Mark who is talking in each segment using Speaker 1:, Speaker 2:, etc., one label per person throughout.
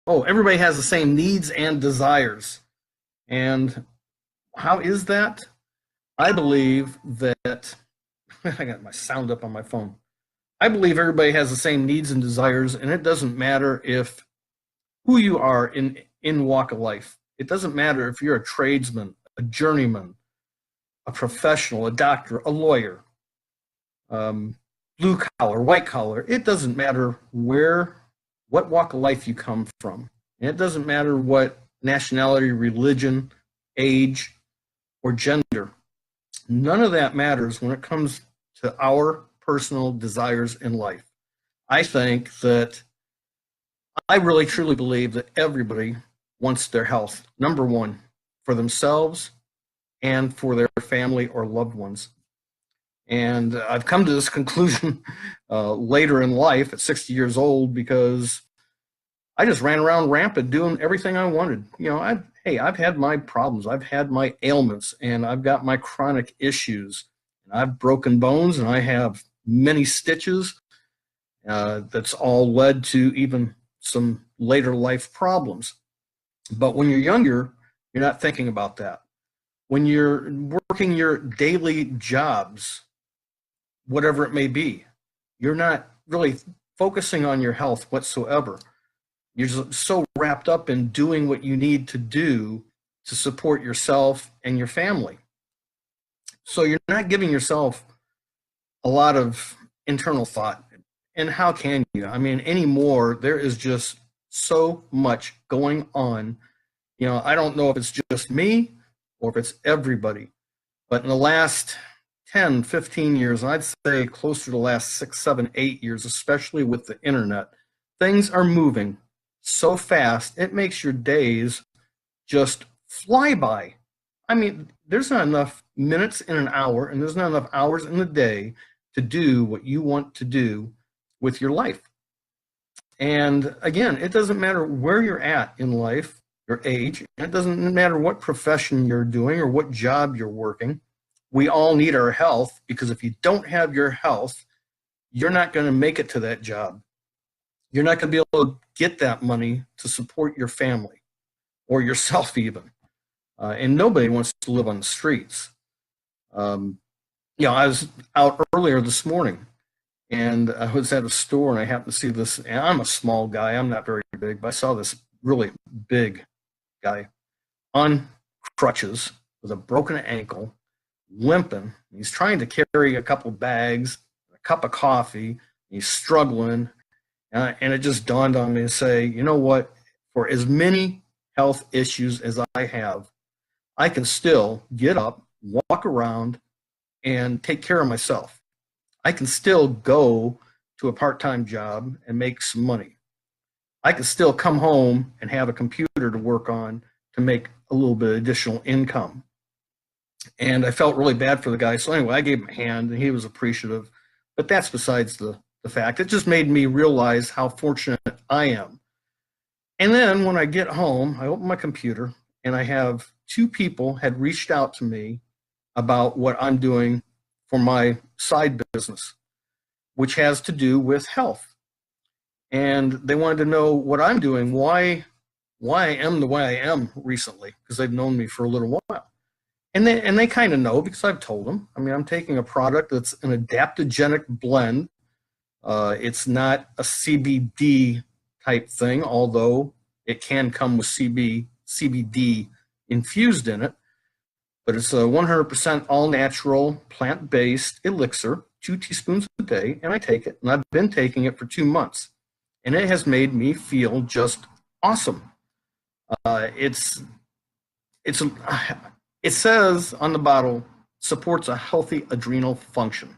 Speaker 1: oh, everybody has the same needs and desires. And how is that? I believe that I got my sound up on my phone. I believe everybody has the same needs and desires, and it doesn't matter if who you are in walk of life. It doesn't matter if you're a tradesman, a journeyman, a professional, a doctor, a lawyer, blue collar, white collar. It doesn't matter what walk of life you come from. And it doesn't matter what nationality, religion, age, or gender. None of that matters when it comes to our personal desires in life. I think that I really truly believe that everybody wants their health, number one, for themselves and for their family or loved ones. And I've come to this conclusion later in life at 60 years old because I just ran around rampant doing everything I wanted. I've had my problems, I've had my ailments, and I've got my chronic issues. And I've broken bones, and I have many stitches. That's all led to even some later life problems. But when you're younger, you're not thinking about that. When you're working your daily jobs, whatever it may be, you're not really focusing on your health whatsoever. You're so wrapped up in doing what you need to do to support yourself and your family. So you're not giving yourself a lot of internal thought. And how can you? I mean, anymore, there is just so much going on. I don't know if it's just me or if it's everybody. But in the last 10, 15 years, I'd say closer to the last 6, 7, 8 years, especially with the internet, things are moving so fast, it makes your days just fly by. I mean, there's not enough minutes in an hour, and there's not enough hours in the day to do what you want to do with your life. And again, it doesn't matter where you're at in life, your age, it doesn't matter what profession you're doing or what job you're working. We all need our health, because if you don't have your health, you're not going to make it to that job. You're not going to be able to get that money to support your family or yourself even. And nobody wants to live on the streets. I was out earlier this morning, and I was at a store, and I happened to see this, and I'm a small guy, I'm not very big, but I saw this really big guy on crutches with a broken ankle, limping. He's trying to carry a couple bags, a cup of coffee, he's struggling, and it just dawned on me to say, you know what, for as many health issues as I have, I can still get up, walk around, and take care of myself. I can still go to a part-time job and make some money. I can still come home and have a computer to work on to make a little bit of additional income. And I felt really bad for the guy. So anyway, I gave him a hand, and he was appreciative. But that's besides the fact. It just made me realize how fortunate I am. And then when I get home, I open my computer, and I have 2 people had reached out to me about what I'm doing for my side business, which has to do with health. And they wanted to know what I'm doing, why I am the way I am recently, because they've known me for a little while. And they kind of know, because I've told them. I mean, I'm taking a product that's an adaptogenic blend. It's not a CBD type thing, although it can come with CBD infused in it. But it's a 100% all-natural, plant-based elixir, 2 teaspoons a day, and I take it. And I've been taking it for 2 months. And it has made me feel just awesome. It says on the bottle, supports a healthy adrenal function.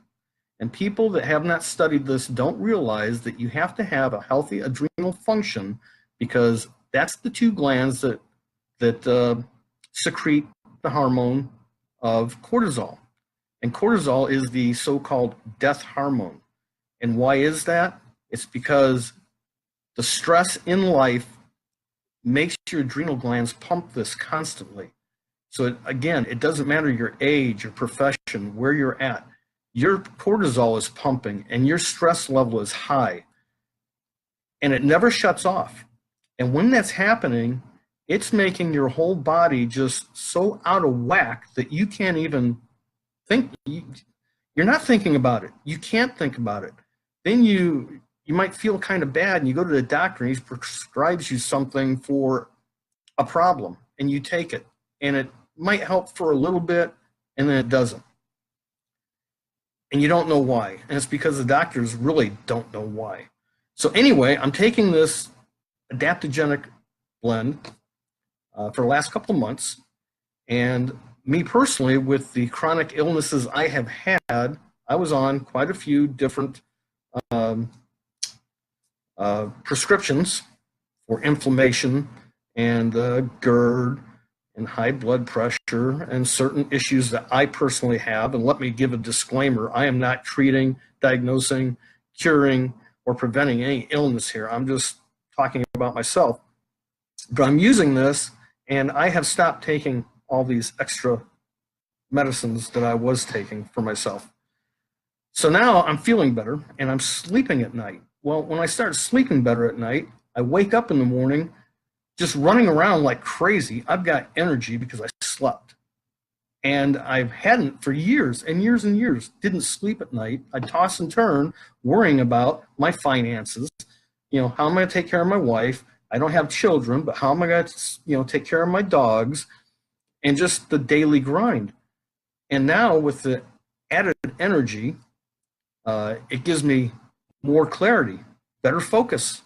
Speaker 1: And people that have not studied this don't realize that you have to have a healthy adrenal function, because that's the 2 glands that secrete the hormone of cortisol. And cortisol is the so-called death hormone. And why is that? It's because the stress in life makes your adrenal glands pump this constantly. So again, it doesn't matter your age, your profession, where you're at. Your cortisol is pumping and your stress level is high. And it never shuts off. And when that's happening, it's making your whole body just so out of whack that you can't even think. You're not thinking about it. You can't think about it. Then you might feel kind of bad, and you go to the doctor, and he prescribes you something for a problem, and you take it, and it might help for a little bit, and then it doesn't. And you don't know why. And it's because the doctors really don't know why. So anyway, I'm taking this adaptogenic blend for the last couple of months. And me personally, with the chronic illnesses I have had, I was on quite a few different prescriptions for inflammation and GERD and high blood pressure and certain issues that I personally have. And let me give a disclaimer. I am not treating, diagnosing, curing, or preventing any illness here. I'm just talking about myself. But I'm using this, and I have stopped taking all these extra medicines that I was taking for myself. So now I'm feeling better, and I'm sleeping at night. Well, when I start sleeping better at night, I wake up in the morning just running around like crazy. I've got energy because I slept. And I hadn't for years and years and years. Didn't sleep at night. I'd toss and turn worrying about my finances. You know, how am I going to take care of my wife? I don't have children, but how am I going to, take care of my dogs? And just the daily grind. And now with the added energy, it gives me more clarity, better focus.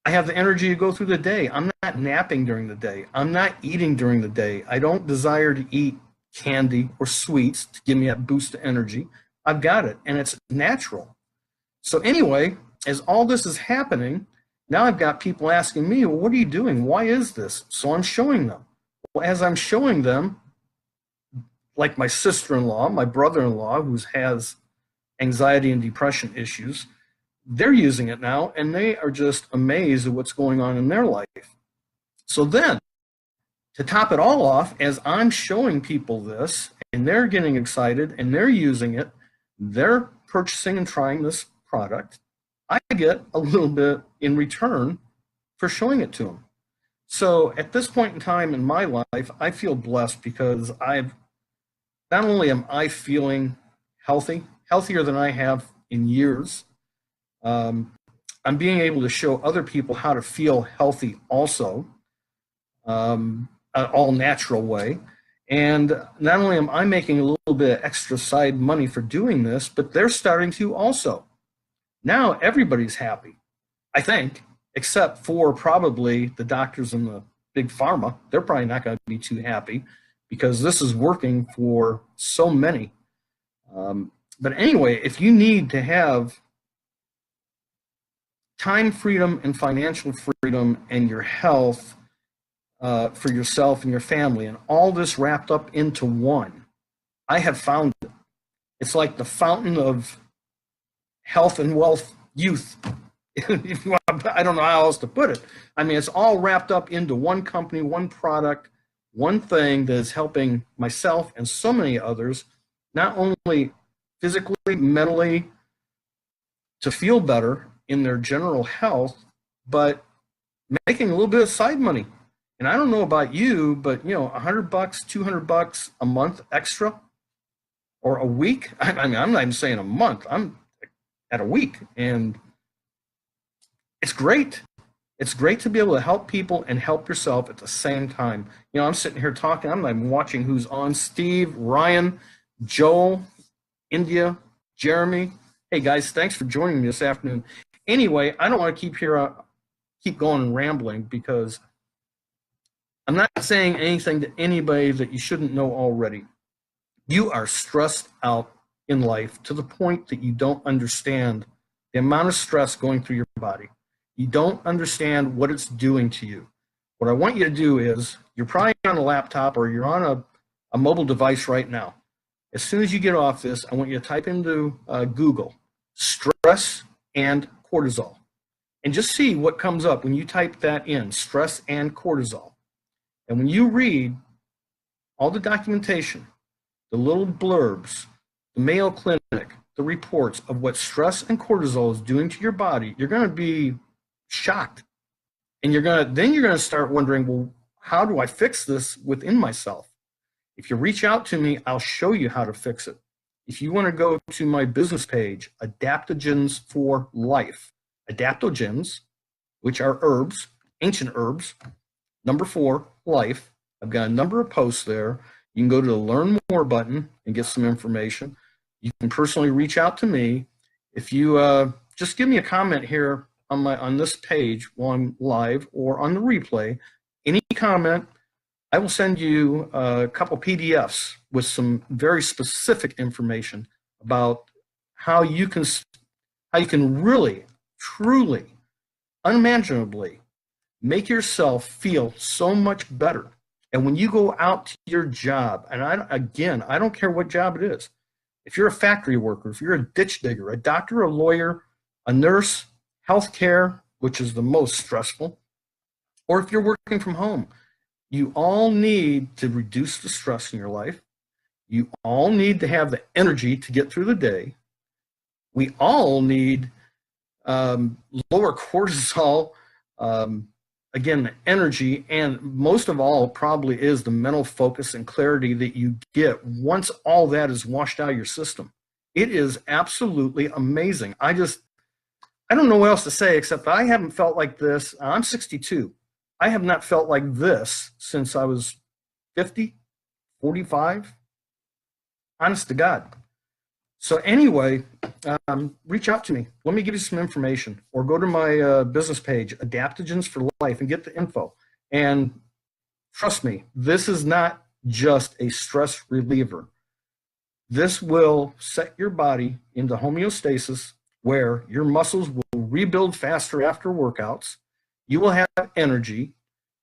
Speaker 1: I have the energy to go through the day. I'm not napping during the day. I'm not eating during the day. I don't desire to eat candy or sweets to give me that boost of energy. I've got it, and it's natural. So anyway, as all this is happening, now I've got people asking me, well, what are you doing? Why is this? So I'm showing them. Well, as I'm showing them, like my sister-in-law, my brother-in-law, who has anxiety and depression issues, they're using it now, and they are just amazed at what's going on in their life. So then, to top it all off, as I'm showing people this, and they're getting excited, and they're using it, they're purchasing and trying this product, I get a little bit in return for showing it to them. So at this point in time in my life, I feel blessed because not only am I feeling healthy, healthier than I have in years, I'm being able to show other people how to feel healthy also, an all natural way. And not only am I making a little bit of extra side money for doing this, but they're starting to also. Now everybody's happy, I think, except for probably the doctors and the big pharma. They're probably not going to be too happy because this is working for so many. But anyway, if you need to have time freedom and financial freedom and your health for yourself and your family, and all this wrapped up into one, I have found it. It's like the fountain of health and wealth youth. If you want, I don't know how else to put it. I mean, it's all wrapped up into one company, one product, one thing that is helping myself and so many others, not only physically, mentally, to feel better in their general health, but making a little bit of side money. And I don't know about you, but $100, $200 a month extra, or a week. I mean, I'm not even saying a month. I'm at a week, and it's great. It's great to be able to help people and help yourself at the same time. I'm sitting here talking. I'm not even watching who's on. Steve, Ryan, Joel, India, Jeremy. Hey guys, thanks for joining me this afternoon. Anyway, I don't want to keep going and rambling because I'm not saying anything to anybody that you shouldn't know already. You are stressed out in life to the point that you don't understand the amount of stress going through your body. You don't understand what it's doing to you. What I want you to do is, you're probably on a laptop or you're on a mobile device right now. As soon as you get off this, I want you to type into Google, stress and cortisol, and just see what comes up when you type that in, stress and cortisol. And when you read all the documentation, the little blurbs, the Mayo Clinic, the reports of what stress and cortisol is doing to your body, you're going to be shocked. And then you're gonna start wondering, well, how do I fix this within myself? If you reach out to me, I'll show you how to fix it. If you want to go to my business page, Adaptogens for Life, adaptogens, which are herbs, ancient herbs, number 4, life. I've got a number of posts there. You can go to the Learn More button and get some information. You can personally reach out to me. If you just give me a comment here on this page while I'm live or on the replay, any comment, I will send you a couple PDFs with some very specific information about how you can really, truly, unimaginably make yourself feel so much better. And when you go out to your job, and I don't care what job it is, if you're a factory worker, if you're a ditch digger, a doctor, a lawyer, a nurse, healthcare, which is the most stressful, or if you're working from home, you all need to reduce the stress in your life. You all need to have the energy to get through the day. We all need lower cortisol, again, the energy, and most of all probably is the mental focus and clarity that you get once all that is washed out of your system. It is absolutely amazing. I don't know what else to say except I haven't felt like this. I'm 62. I have not felt like this since I was 50, 45, honest to God. So anyway, reach out to me. Let me give you some information, or go to my business page, Adaptogens for Life, and get the info. And trust me, this is not just a stress reliever. This will set your body into homeostasis where your muscles will rebuild faster after workouts. You will have energy,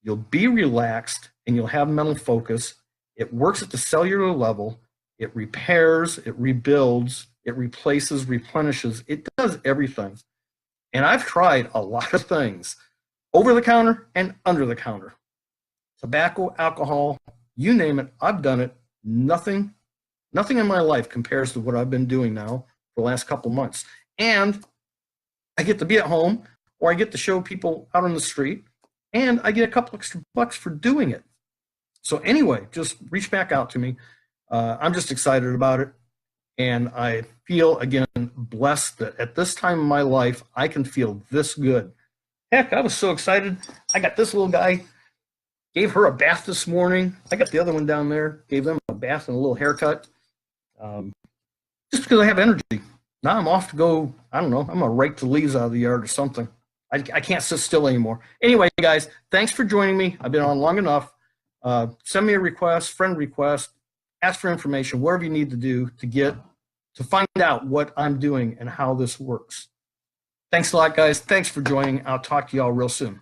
Speaker 1: you'll be relaxed, and you'll have mental focus. It works at the cellular level. It repairs, it rebuilds, it replaces, replenishes. It does everything. And I've tried a lot of things, over the counter and under the counter. Tobacco, alcohol, you name it, I've done it. Nothing in my life compares to what I've been doing now for the last couple months. And I get to be at home, or I get to show people out on the street, and I get a couple extra bucks for doing it. So anyway, just reach back out to me. I'm just excited about it. And I feel, again, blessed that at this time in my life, I can feel this good. Heck, I was so excited. I got this little guy, gave her a bath this morning. I got the other one down there, gave them a bath and a little haircut. Just because I have energy. Now I'm off to go, I don't know, I'm going to rake the leaves out of the yard or something. I can't sit still anymore. Anyway, guys, thanks for joining me. I've been on long enough. Send me a request, friend request, ask for information, whatever you need to do to find out what I'm doing and how this works. Thanks a lot, guys. Thanks for joining. I'll talk to y'all real soon.